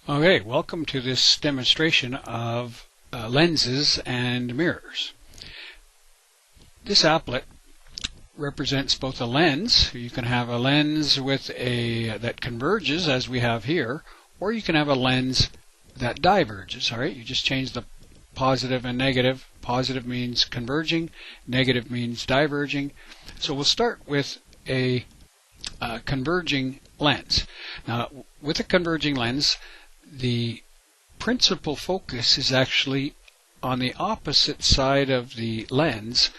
Okay, welcome to this demonstration of lenses and mirrors. This applet represents both a lens. You can have a lens with that converges, as we have here, or you can have a lens that diverges. All right, you just change the positive and negative. Positive means converging, negative means diverging. So we'll start with a converging lens. Now, with a converging lens, the principal focus is actually on the opposite side of the lens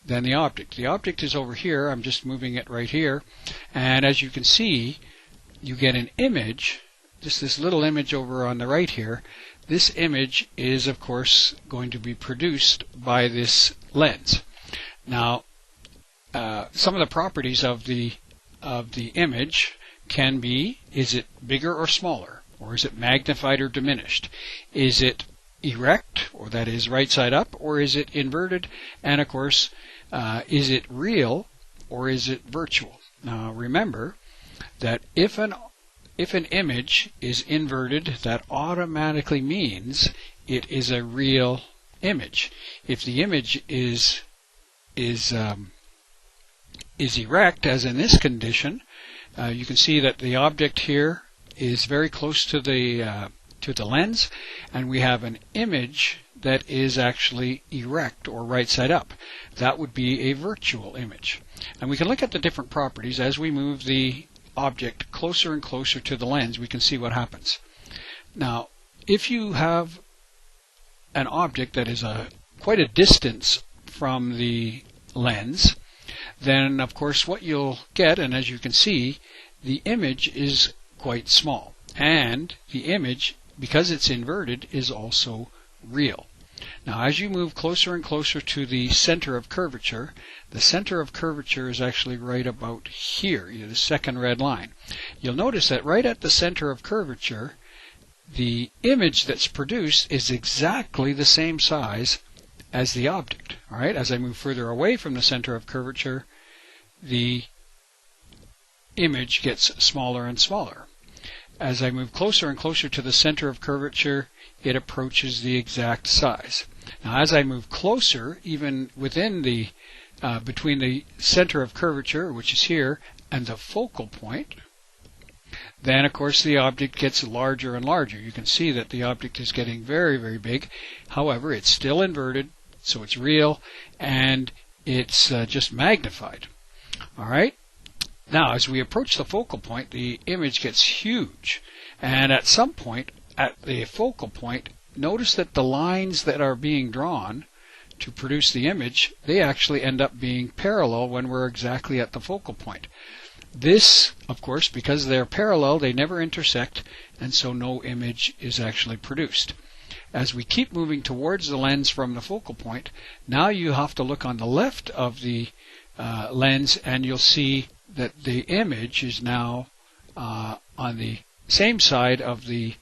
than the object. The object is over here. I'm just moving it right here. And as you can see, you get an image, just this little image over on the right here. This image is, of course, going to be produced by this lens. Now, some of the properties of the image can be, is it bigger or smaller? Or is it magnified or diminished? Is it erect, or that is right side up, or is it inverted? And of course, is it real or is it virtual? Now remember that if an image is inverted, that automatically means it is a real image. If the image is erect, as in this condition, you can see that the object here is very close to the lens, and we have an image that is actually erect or right side up. That would be a virtual image. And we can look at the different properties as we move the object closer and closer to the lens. We can see what happens. Now, if you have an object that is quite a distance from the lens, then of course what you'll get, and as you can see, the image is quite small, and the image, because it's inverted, is also real. Now as you move closer and closer to the center of curvature, the center of curvature is actually right about here, the second red line. You'll notice that right at the center of curvature, the image that's produced is exactly the same size as the object. All right, as I move further away from the center of curvature, the image gets smaller and smaller. As I move closer and closer to the center of curvature, it approaches the exact size. Now as I move closer, even within the between the center of curvature, which is here, and the focal point, then of course the object gets larger and larger. You can see that the object is getting very, very big. However, it's still inverted, so it's real, and it's just magnified. All right? Now, as we approach the focal point, the image gets huge. And at some point, at the focal point, notice that the lines that are being drawn to produce the image, they actually end up being parallel when we're exactly at the focal point. This, of course, because they're parallel, they never intersect, and so no image is actually produced. As we keep moving towards the lens from the focal point, now you have to look on the left of the lens, and you'll see that the image is now on the same side of the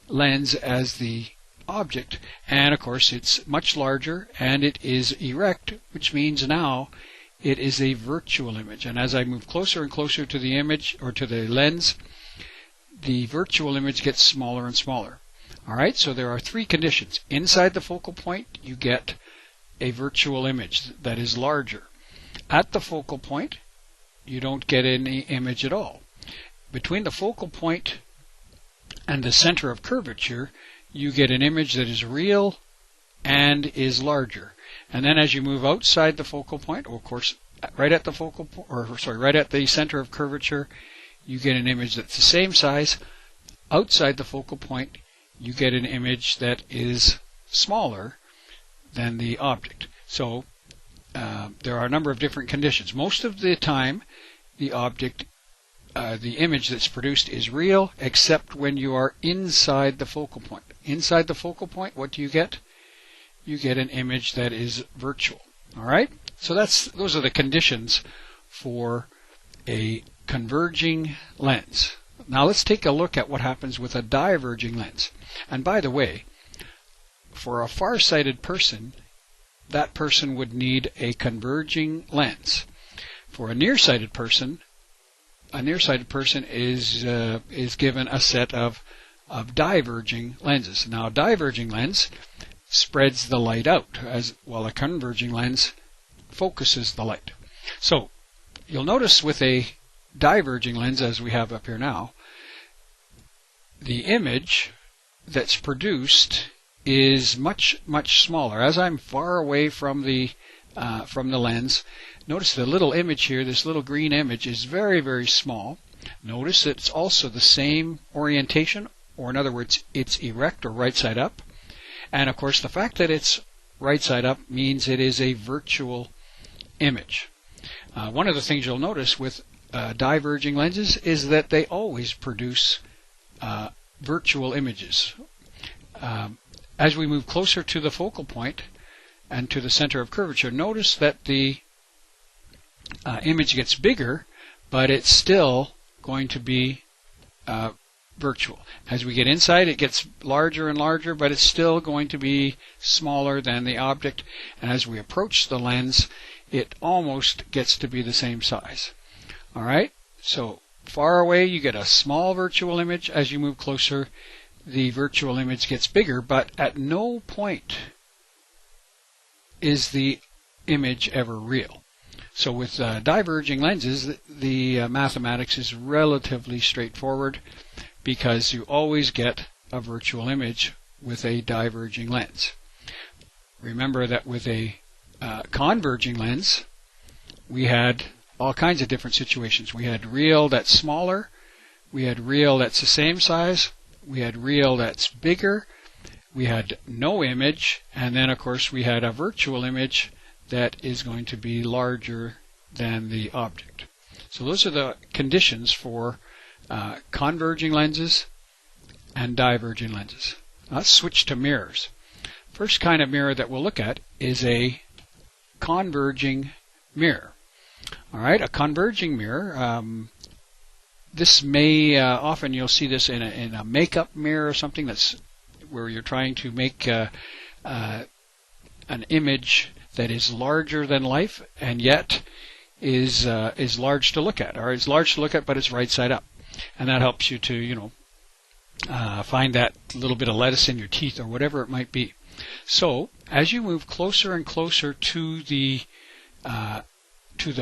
lens as the object, and of course it's much larger and it is erect, which means now it is a virtual image. And as I move closer and closer to the image, or to the lens, the virtual image gets smaller and smaller. Alright, so there are three conditions. Inside the focal point, you get a virtual image that is larger. At the focal point, you don't get any image at all. Between the focal point and the center of curvature, you get an image that is real and is larger. And then as you move outside the focal point, or of course right at the right at the center of curvature, you get an image that's the same size. Outside the focal point, you get an image that is smaller than the object. So there are a number of different conditions. Most of the time, the object, the image that's produced is real, except when you are inside the focal point. Inside the focal point, what do you get? You get an image that is virtual. All right? So those are the conditions for a converging lens. Now let's take a look at what happens with a diverging lens. And by the way, for a far-sighted person, that person would need a converging lens. For a nearsighted person is given a set of of diverging lenses. Now, a diverging lens spreads the light out, while a converging lens focuses the light. So you'll notice with a diverging lens, as we have up here now, the image that's produced is much smaller. As I'm far away from the lens, notice the little image here, this little green image, is very small. Notice it's also the same orientation, or in other words, it's erect or right side up. And of course, the fact that it's right side up means it is a virtual image. One of the things you'll notice with diverging lenses is that they always produce virtual images. As we move closer to the focal point and to the center of curvature, notice that the image gets bigger, but it's still going to be virtual. As we get inside, it gets larger and larger, but it's still going to be smaller than the object. And as we approach the lens, it almost gets to be the same size. All right, so far away you get a small virtual image. As you move closer, the virtual image gets bigger, but at no point is the image ever real. So with diverging lenses, the mathematics is relatively straightforward, because you always get a virtual image with a diverging lens. Remember that with a converging lens, we had all kinds of different situations. We had real that's smaller, we had real that's the same size, we had real that's bigger, we had no image, and then of course we had a virtual image that is going to be larger than the object. So those are the conditions for converging lenses and diverging lenses. Let's switch to mirrors. First kind of mirror that we'll look at is a converging mirror. All right, a converging mirror. This may often you'll see this in a makeup mirror or something that's where you're trying to make an image that is larger than life and yet is large to look at, or is large to look at but it's right side up, and that helps you to find that little bit of lettuce in your teeth or whatever it might be. So as you move closer and closer to the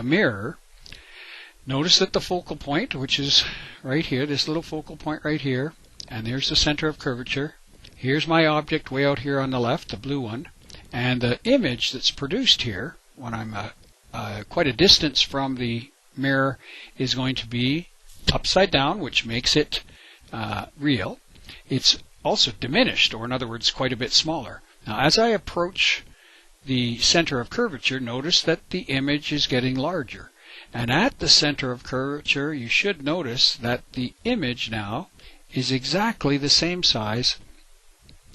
mirror, notice that the focal point, which is right here, this little focal point right here, and there's the center of curvature. Here's my object way out here on the left, the blue one, and the image that's produced here when I'm quite a distance from the mirror is going to be upside down, which makes it real. It's also diminished, or in other words, quite a bit smaller. Now, as I approach the center of curvature, notice that the image is getting larger. And at the center of curvature, you should notice that the image now is exactly the same size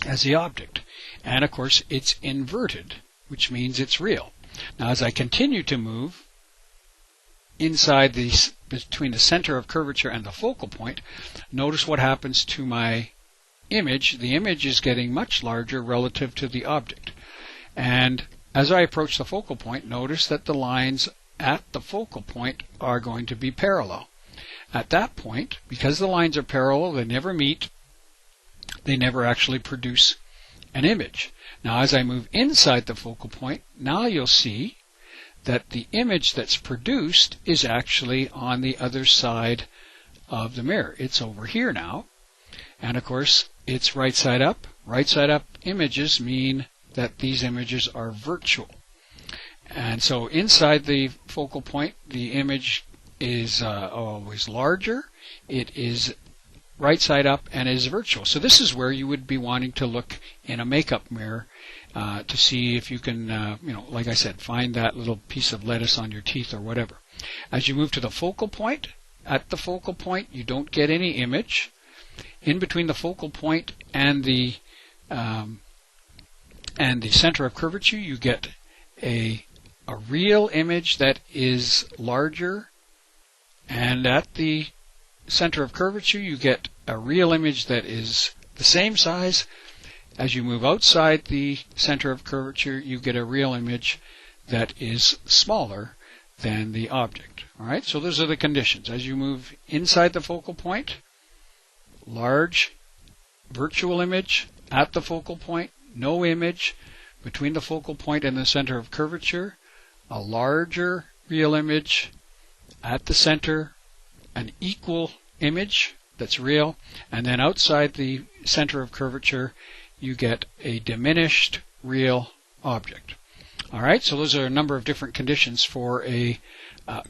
as the object. And of course, it's inverted, which means it's real. Now, as I continue to move inside between the center of curvature and the focal point, notice what happens to my image. The image is getting much larger relative to the object. And as I approach the focal point, notice that the lines at the focal point are going to be parallel. At that point, because the lines are parallel, they never meet, they never actually produce an image. Now, as I move inside the focal point, now you'll see that the image that's produced is actually on the other side of the mirror. It's over here now, and of course it's right side up. Right side up images mean that these images are virtual. And so inside the focal point, the image is always larger, it is right side up, and is virtual. So this is where you would be wanting to look in a makeup mirror to see if you can, like I said, find that little piece of lettuce on your teeth or whatever. As you move to the focal point, at the focal point you don't get any image. In between the focal point and the center of curvature, you get a real image that is larger, and at the center of curvature you get a real image that is the same size. As you move outside the center of curvature, you get a real image that is smaller than the object. All right, so those are the conditions. As you move inside the focal point, large virtual image at the focal point, no image between the focal point and the center of curvature, a larger real image at the center, an equal image that's real, and then outside the center of curvature you get a diminished real object. All right, so those are a number of different conditions for a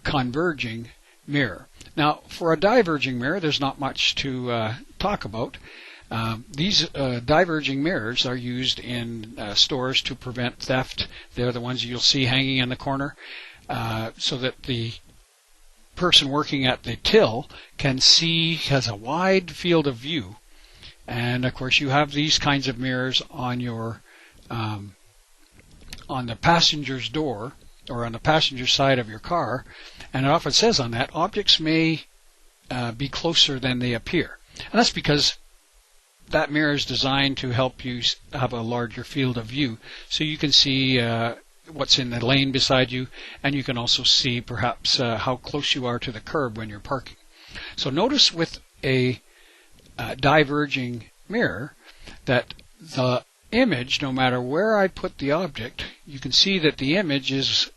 converging mirror. Now, for a diverging mirror, there's not much to talk about. These diverging mirrors are used in stores to prevent theft. They're the ones you'll see hanging in the corner so that the person working at the till can see, has a wide field of view. And of course you have these kinds of mirrors on your on the passenger's door or on the passenger side of your car, and it often says on that objects may be closer than they appear. And that's because that mirror is designed to help you have a larger field of view, so you can see what's in the lane beside you, and you can also see perhaps how close you are to the curb when you're parking. So notice with a diverging mirror that the image, no matter where I put the object, you can see that the image is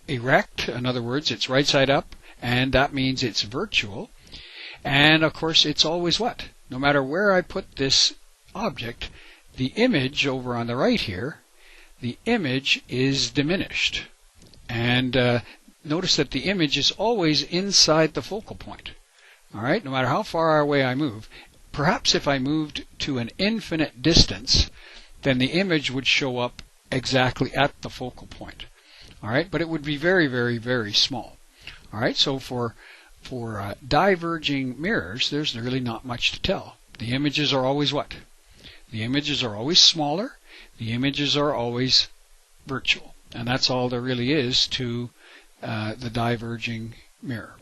erect. In other words, it's right side up, and that means it's virtual. And of course it's always what? No matter where I put this object, the image over on the right here, the image is diminished. And notice that the image is always inside the focal point. All right, no matter how far away I move. Perhaps if I moved to an infinite distance, then the image would show up exactly at the focal point. All right, but it would be very, very, very small. All right, so for diverging mirrors, there's really not much to tell. The images are always what? The images are always smaller. The images are always virtual. And that's all there really is to the diverging mirror.